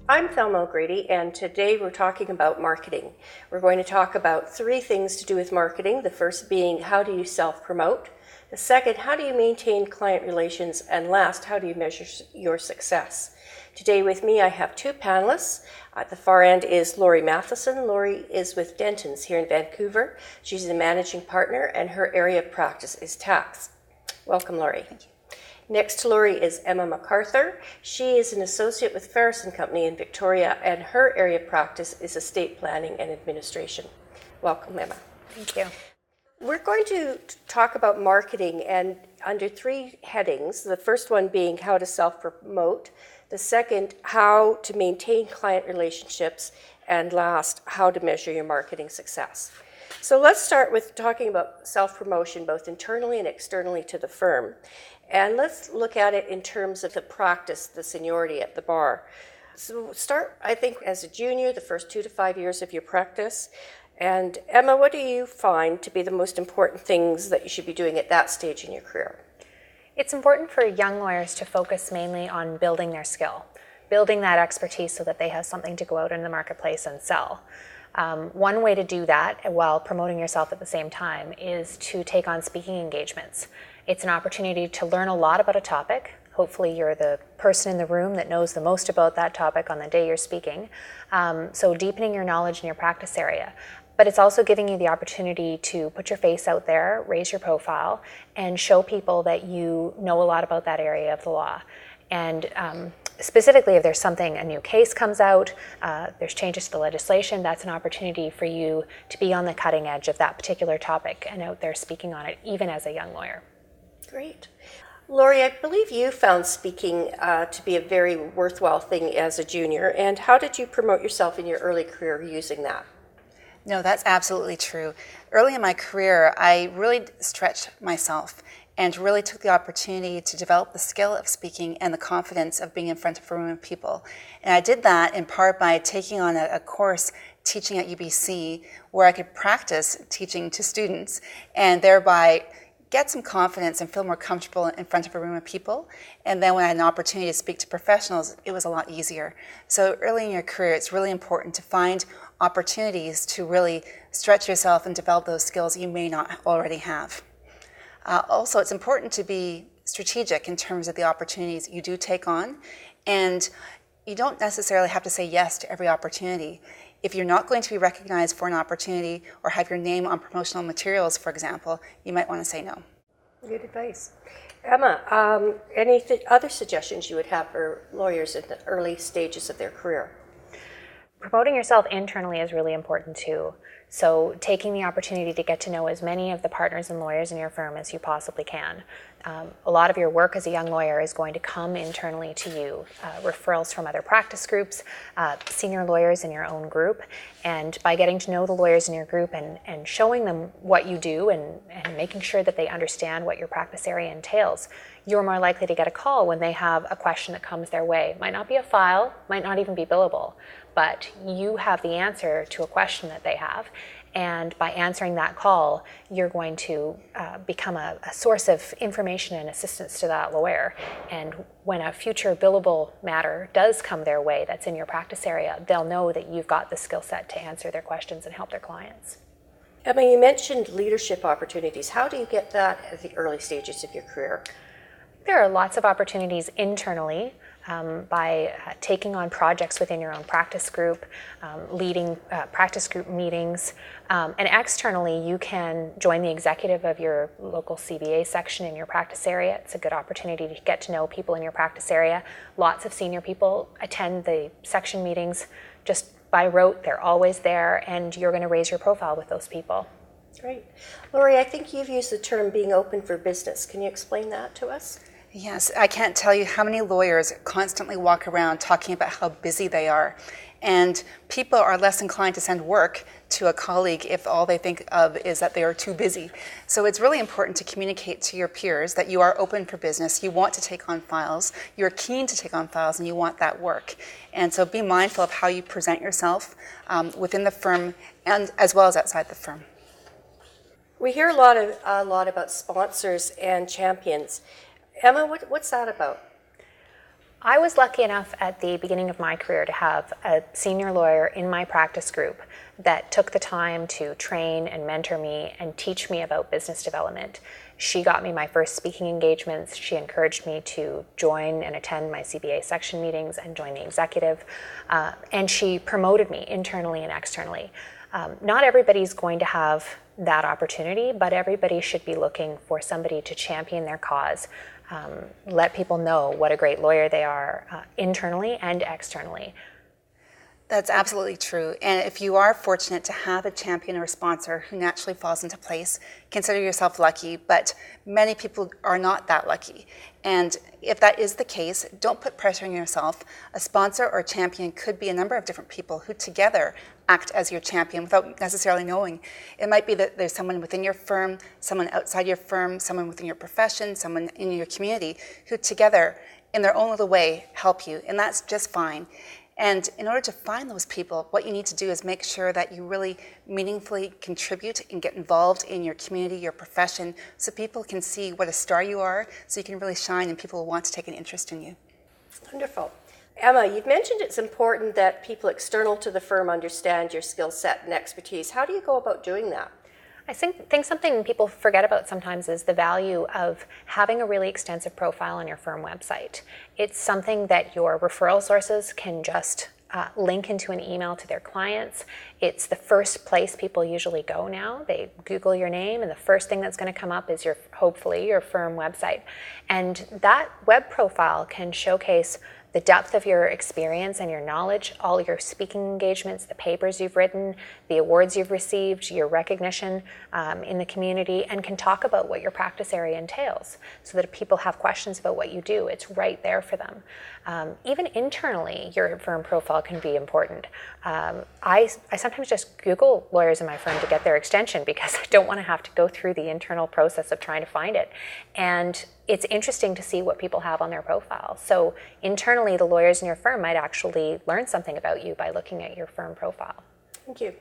I'm Thelma O'Grady, and today we're talking about marketing. We're going to talk about 3 things to do with marketing. The first being, how do you self-promote? The second, how do you maintain client relations? And last, how do you measure your success? Today with me, I have 2 panelists. At the far end is Lori Matheson. Lori is with Dentons here in Vancouver. She's the managing partner, and her area of practice is tax. Welcome, Lori. Thank you. Next to Lori is Emma MacArthur. She is an associate with Ferris & Company in Victoria, and her area of practice is estate planning and administration. Welcome, Emma. Thank you. We're going to talk about marketing and under 3 headings. The first one being how to self-promote. The second, how to maintain client relationships. And last, how to measure your marketing success. So let's start with talking about self-promotion, both internally and externally to the firm. And let's look at it in terms of the practice, the seniority at the bar. So start, I think, as a junior, the first 2 to 5 years of your practice. And Emma, what do you find to be the most important things that you should be doing at that stage in your career? It's important for young lawyers to focus mainly on building their skill, building that expertise so that they have something to go out in the marketplace and sell. One way to do that while promoting yourself at the same time is to take on speaking engagements. It's an opportunity to learn a lot about a topic. Hopefully you're the person in the room that knows the most about that topic on the day you're speaking. So deepening your knowledge in your practice area. But it's also giving you the opportunity to put your face out there, raise your profile, and show people that you know a lot about that area of the law. And specifically, if there's a new case comes out, there's changes to the legislation, that's an opportunity for you to be on the cutting edge of that particular topic and out there speaking on it, even as a young lawyer. Great. Lori, I believe you found speaking to be a very worthwhile thing as a junior. And how did you promote yourself in your early career using that? No, that's absolutely true. Early in my career, I really stretched myself and really took the opportunity to develop the skill of speaking and the confidence of being in front of a room of people. And I did that in part by taking on a course teaching at UBC where I could practice teaching to students and thereby get some confidence and feel more comfortable in front of a room of people. And then when I had an opportunity to speak to professionals, it was a lot easier. So early in your career, it's really important to find opportunities to really stretch yourself and develop those skills you may not already have. Also, it's important to be strategic in terms of the opportunities you do take on. And you don't necessarily have to say yes to every opportunity. If you're not going to be recognized for an opportunity or have your name on promotional materials, for example, you might want to say no. Good advice. Emma, any other suggestions you would have for lawyers in the early stages of their career? Promoting yourself internally is really important too. So taking the opportunity to get to know as many of the partners and lawyers in your firm as you possibly can. A lot of your work as a young lawyer is going to come internally to you. Referrals from other practice groups, senior lawyers in your own group. And by getting to know the lawyers in your group and showing them what you do and making sure that they understand what your practice area entails, you're more likely to get a call when they have a question that comes their way. Might not be a file, might not even be billable, but you have the answer to a question that they have. And by answering that call, you're going to become a source of information and assistance to that lawyer. And when a future billable matter does come their way that's in your practice area, they'll know that you've got the skill set to answer their questions and help their clients. Emma, you mentioned leadership opportunities. How do you get that at the early stages of your career? There are lots of opportunities internally. By taking on projects within your own practice group, leading practice group meetings, and externally you can join the executive of your local CBA section in your practice area. It's a good opportunity to get to know people in your practice area. Lots of senior people attend the section meetings just by rote. They're always there, and you're going to raise your profile with those people. Great. Lori, I think you've used the term being open for business. Can you explain that to us? Yes, I can't tell you how many lawyers constantly walk around talking about how busy they are. And people are less inclined to send work to a colleague if all they think of is that they are too busy. So it's really important to communicate to your peers that you are open for business, you want to take on files, you're keen to take on files, and you want that work. And so be mindful of how you present yourself within the firm and as well as outside the firm. We hear a lot about sponsors and champions. Emma, what's that about? I was lucky enough at the beginning of my career to have a senior lawyer in my practice group that took the time to train and mentor me and teach me about business development. She got me my first speaking engagements. She encouraged me to join and attend my CBA section meetings and join the executive. And she promoted me internally and externally. Not everybody's going to have that opportunity, but everybody should be looking for somebody to champion their cause, let people know what a great lawyer they are, internally and externally. That's absolutely true. And if you are fortunate to have a champion or a sponsor who naturally falls into place, consider yourself lucky, but many people are not that lucky. And if that is the case, don't put pressure on yourself. A sponsor or a champion could be a number of different people who together act as your champion without necessarily knowing. It might be that there's someone within your firm, someone outside your firm, someone within your profession, someone in your community who together, in their own little way, help you, and that's just fine. And in order to find those people, what you need to do is make sure that you really meaningfully contribute and get involved in your community, your profession, so people can see what a star you are, so you can really shine and people will want to take an interest in you. Wonderful. Emma, you've mentioned it's important that people external to the firm understand your skill set and expertise. How do you go about doing that? I think something people forget about sometimes is the value of having a really extensive profile on your firm website. It's something that your referral sources can just link into an email to their clients. It's the first place people usually go now. They Google your name and the first thing that's going to come up is hopefully your firm website. And that web profile can showcase the depth of your experience and your knowledge, all your speaking engagements, the papers you've written, the awards you've received, your recognition in the community, and can talk about what your practice area entails so that if people have questions about what you do, it's right there for them. Even internally, your firm profile can be important. I sometimes just Google lawyers in my firm to get their extension because I don't want to have to go through the internal process of trying to find it. And it's interesting to see what people have on their profile. So internally, the lawyers in your firm might actually learn something about you by looking at your firm profile. Thank you.